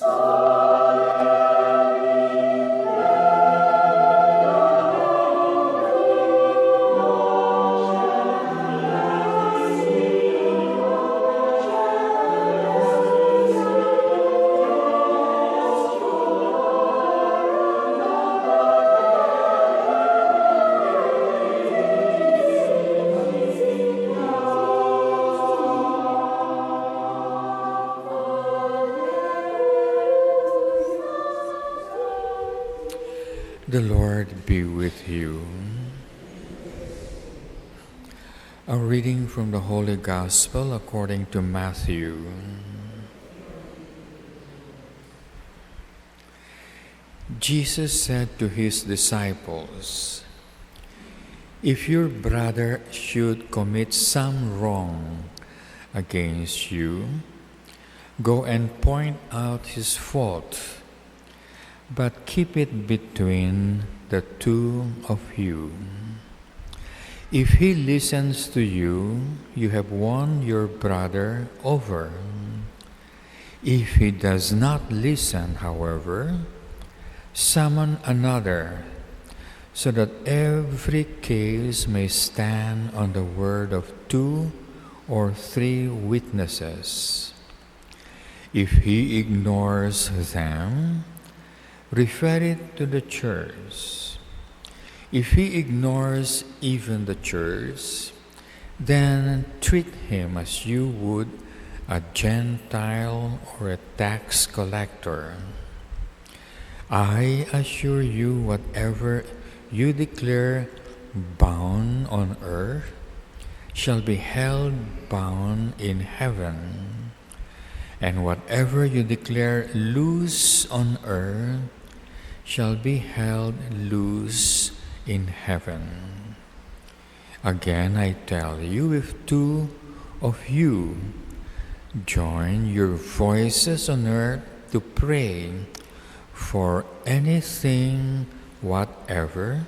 The Lord be with you. A reading from the Holy Gospel according to Matthew. Jesus said to his disciples, "If your brother should commit some wrong against you, go and point out his fault. But keep it between the two of you. If he listens to you, you have won your brother over. If he does not listen, however, summon another, so that every case may stand on the word of 2 or 3 witnesses. If he ignores them, refer it to the church. If he ignores even the church, then treat him as you would a Gentile or a tax collector. I assure you, whatever you declare bound on earth shall be held bound in heaven, and whatever you declare loose on earth shall be held loose in heaven. Again, I tell you, if 2 of you join your voices on earth to pray for anything whatever,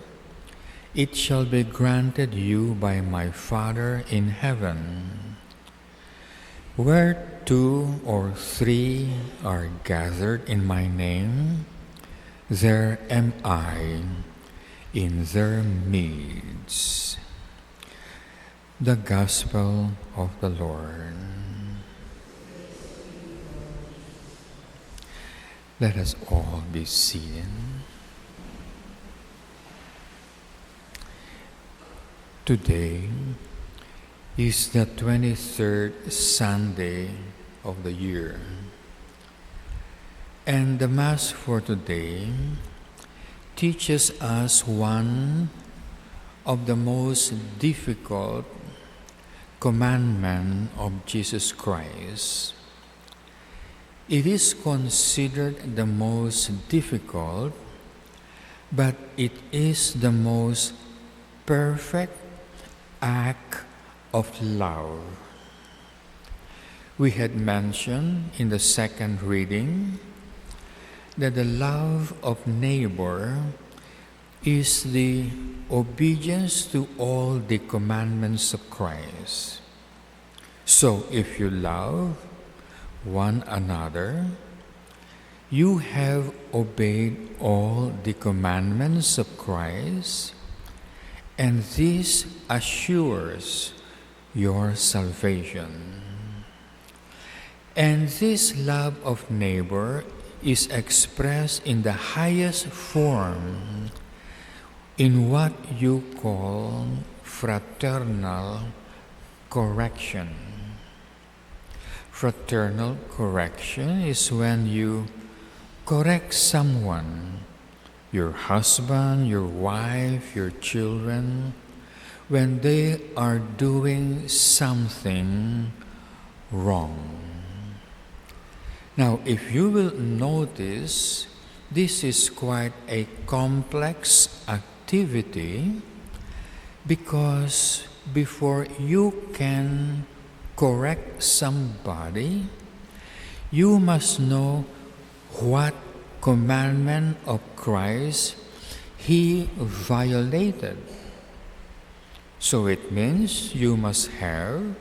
it shall be granted you by my Father in heaven. Where 2 or 3 are gathered in my name, there am I in their midst." The Gospel of the Lord. Let us all be seated. Today is the 23rd Sunday of the year. And the Mass for today teaches us one of the most difficult commandments of Jesus Christ. It is considered the most difficult, but it is the most perfect act of love. We had mentioned in the second reading that the love of neighbor is the obedience to all the commandments of Christ. So if you love one another, you have obeyed all the commandments of Christ, and this assures your salvation. And this love of neighbor is expressed in the highest form in what you call fraternal correction. Fraternal correction is when you correct someone, your husband, your wife, your children, when they are doing something wrong. Now, if you will notice, this is quite a complex activity because before you can correct somebody, you must know what commandment of Christ he violated. So it means you must have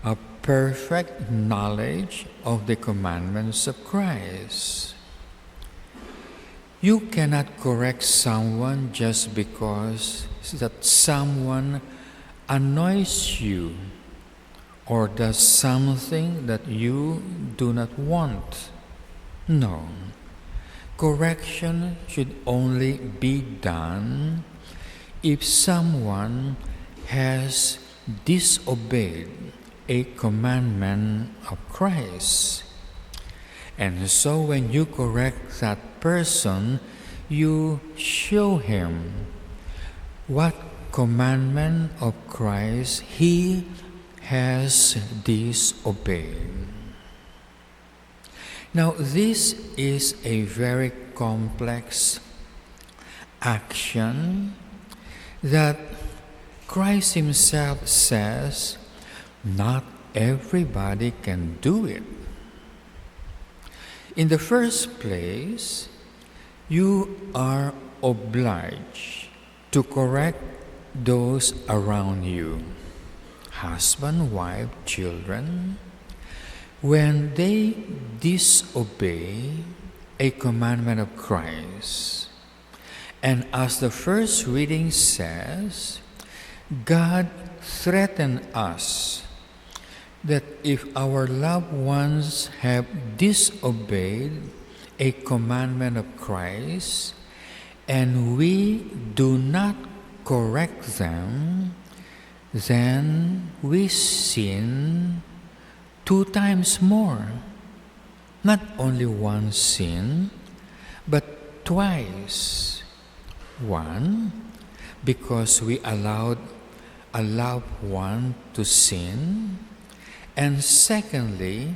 a perfect knowledge of the commandments of Christ. You cannot correct someone just because that someone annoys you or does something that you do not want. No. Correction should only be done if someone has disobeyed a commandment of Christ. And so when you correct that person, you show him what commandment of Christ he has disobeyed. Now, this is a very complex action that Christ himself says not everybody can do it. In the first place, you are obliged to correct those around you, husband, wife, children, when they disobey a commandment of Christ. And as the first reading says, God threatened us that if our loved ones have disobeyed a commandment of Christ and we do not correct them, then we sin 2 times more. Not only one sin, but twice. One, because we allowed a loved one to sin, and secondly,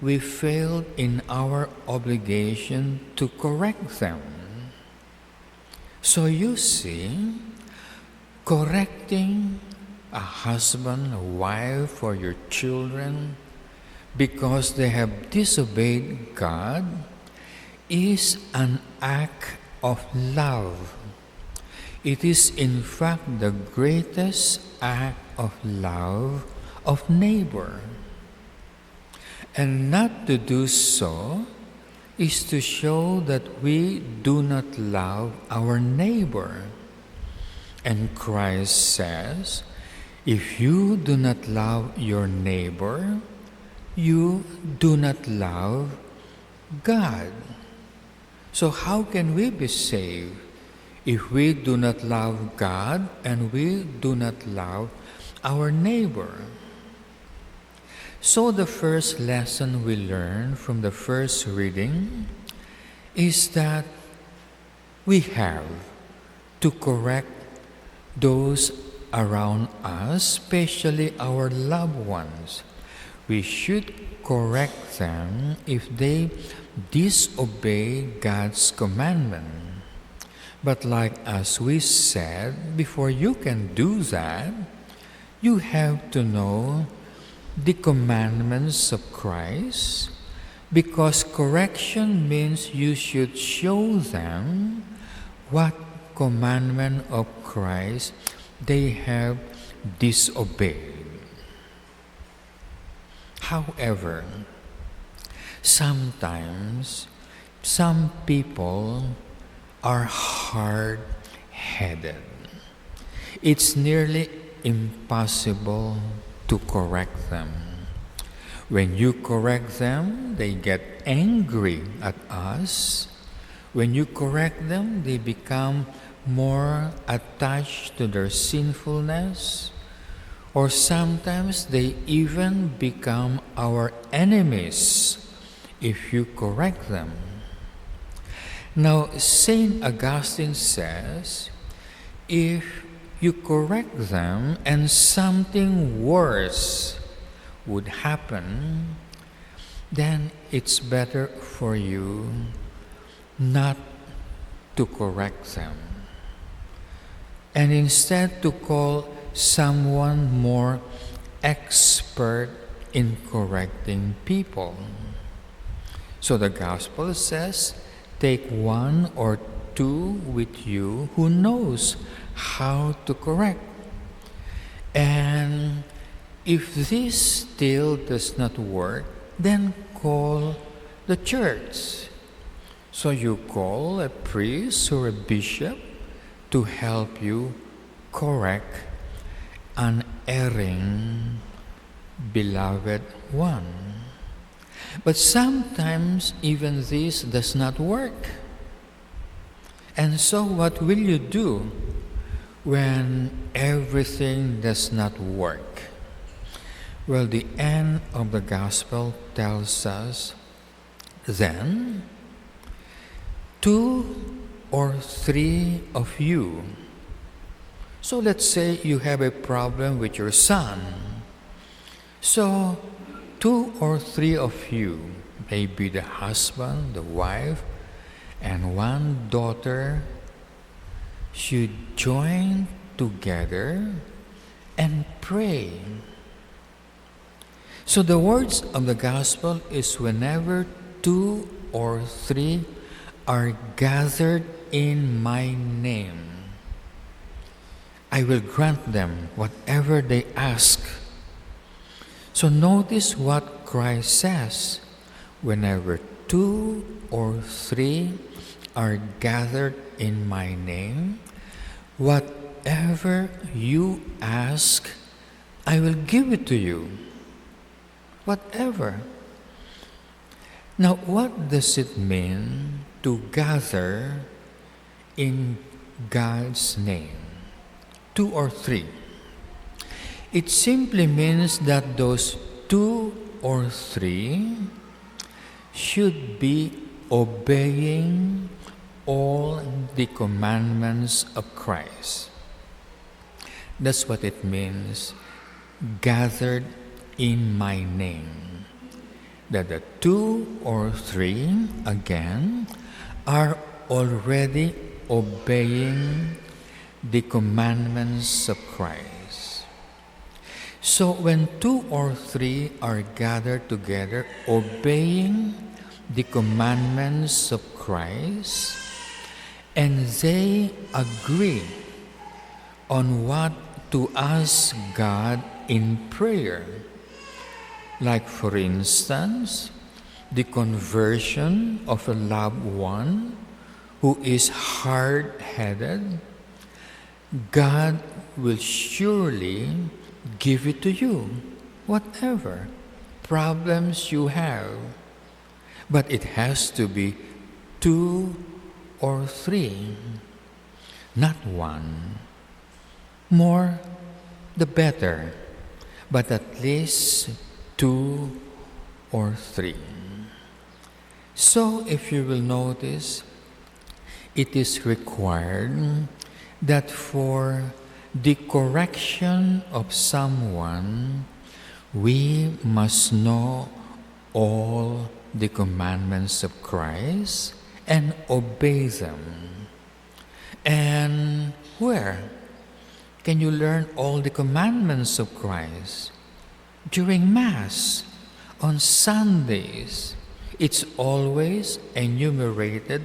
we failed in our obligation to correct them. So you see, correcting a husband, a wife, or your children because they have disobeyed God is an act of love. It is in fact the greatest act of love of neighbor. And not to do so is to show that we do not love our neighbor. And Christ says, if you do not love your neighbor, you do not love God. So how can we be saved if we do not love God and we do not love our neighbor? So the first lesson we learn from the first reading is that we have to correct those around us, especially our loved ones. We should correct them if they disobey God's commandment. But like as we said, before you can do that, you have to know the commandments of Christ, because correction means you should show them what commandment of Christ they have disobeyed. However, sometimes some people are hard-headed. It's nearly impossible to correct them. When you correct them, they get angry at us. When you correct them, they become more attached to their sinfulness. Or sometimes they even become our enemies if you correct them. Now, St. Augustine says, if you correct them and something worse would happen, then it's better for you not to correct them. And instead to call someone more expert in correcting people. So the gospel says, take 1 or 2 with you who knows how to correct. And If this still does not work, then call the church. So you call a priest or a bishop to help you correct an erring beloved one. But sometimes even this does not work. And so what will you do when everything does not work? Well, the end of the gospel tells us, then 2 or 3 of you. So let's say you have a problem with your son. So 2 or 3 of you, maybe the husband, the wife, and 1 daughter, should join together and pray. So the words of the gospel is whenever 2 or 3 are gathered in my name, I will grant them whatever they ask. So notice what Christ says, whenever 2 or 3 are gathered in my name, whatever you ask, I will give it to you. Whatever. Now, what does it mean to gather in God's name? 2 or 3. It simply means that those 2 or 3 should be obeying all the commandments of Christ. That's what it means, gathered in my name. That the 2 or 3, again, are already obeying the commandments of Christ. So when 2 or 3 are gathered together, obeying the commandments of Christ, and they agree on what to ask God in prayer, like for instance, the conversion of a loved one who is hard-headed, God will surely give it to you, whatever problems you have. But it has to be 2 or 3, not 1. More, the better, but at least 2 or 3. So if you will notice, it is required that for the correction of someone, we must know all the commandments of Christ and obey them. And where can you learn all the commandments of Christ? During Mass, on Sundays. It's always enumerated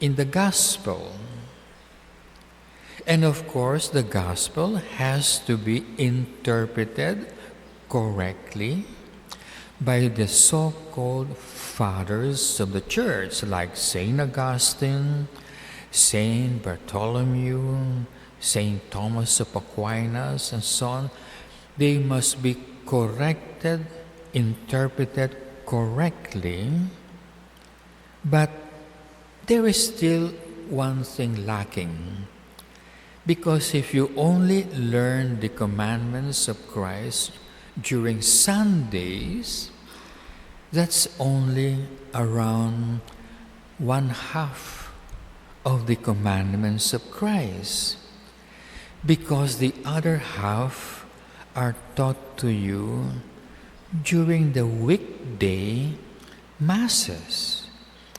in the Gospel. And of course, the Gospel has to be interpreted correctly by the so-called fathers of the Church, like St. Augustine, St. Bartholomew, St. Thomas of Aquinas, and so on. They must be corrected, interpreted correctly, but there is still one thing lacking. Because if you only learn the commandments of Christ during Sundays, that's only around 1/2 of the commandments of Christ. Because the other half are taught to you during the weekday Masses,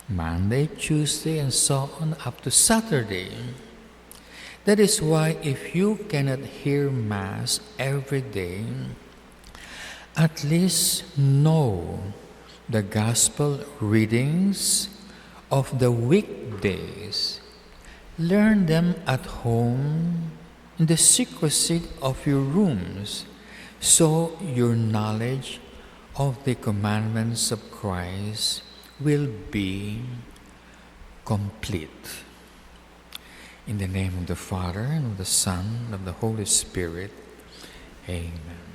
Monday, Tuesday, and so on up to Saturday. That is why if you cannot hear Mass every day, at least know the Gospel readings of the weekdays. Learn them at home in the secrecy of your rooms so your knowledge of the commandments of Christ will be complete. In the name of the Father, and of the Son, and of the Holy Spirit, amen.